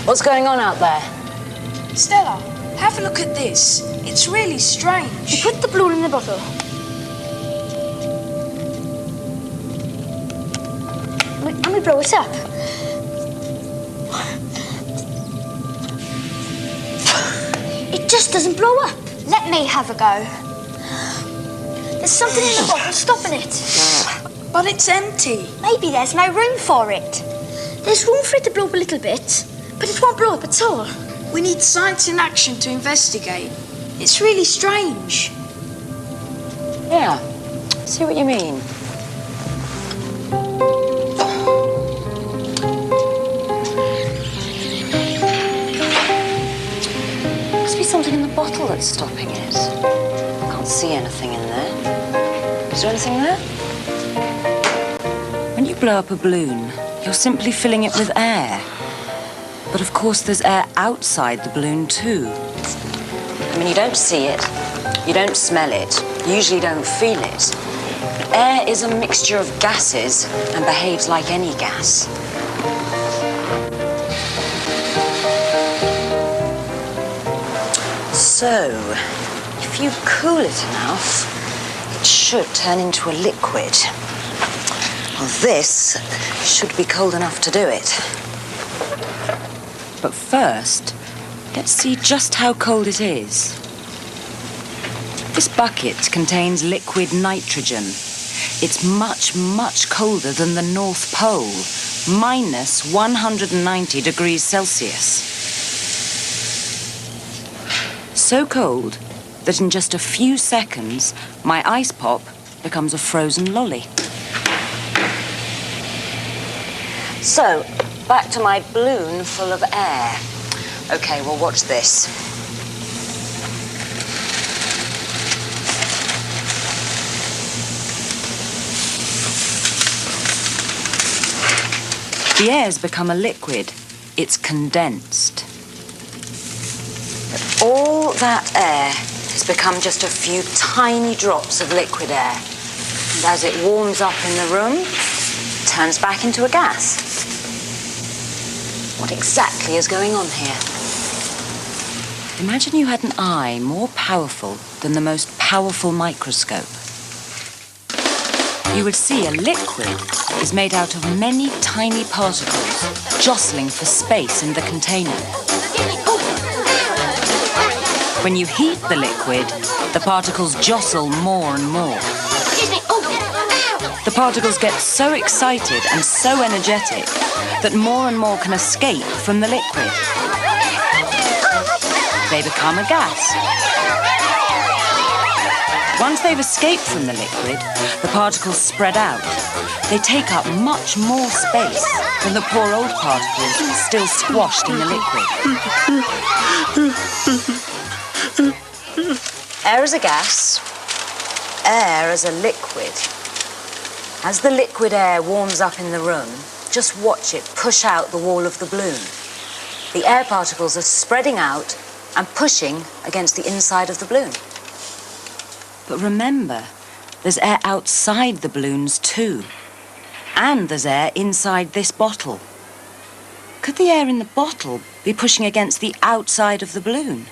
What's going on out there? Stella, have a look at this. It's really strange. You put the balloon in the bottle. And we blow it up. It just doesn't blow up. Let me have a go. There's something in the bottle stopping it. But it's empty. Maybe there's no room for it. There's room for it to blow up a little bit, but it won't blow up at all. We need science in action to investigate. It's really strange. Yeah, see what you mean. Must be something in the bottle that's stopping it. I can't see anything in there. Is there anything there? When you blow up a balloon, you're simply filling it with air. But of course there's air outside the balloon too. I mean, you don't see it, you don't smell it, you usually don't feel it. Air is a mixture of gases and behaves like any gas. So, if you cool it enough, it should turn into a liquid. Well, this should be cold enough to do it. But first, let's see just how cold it is. This bucket contains liquid nitrogen. It's much, much colder than the North Pole, minus 190 degrees Celsius. So cold that in just a few seconds, my ice pop becomes a frozen lolly. So, back to my balloon full of air. Okay, well, watch this. The air's become a liquid. It's condensed. But all that air has become just a few tiny drops of liquid air. And as it warms up in the room, it turns back into a gas. What exactly is going on here? Imagine you had an eye more powerful than the most powerful microscope. You would see a liquid is made out of many tiny particles jostling for space in the container. When you heat the liquid, the particles jostle more and more. The particles get so excited and so energetic that more and more can escape from the liquid. They become a gas. Once they've escaped from the liquid, the particles spread out. They take up much more space than the poor old particles still squashed in the liquid. Air as a gas, air as a liquid. As the liquid air warms up in the room, just watch it push out the wall of the balloon. The air particles are spreading out and pushing against the inside of the balloon. But remember, there's air outside the balloons too. And there's air inside this bottle. Could the air in the bottle be pushing against the outside of the balloon?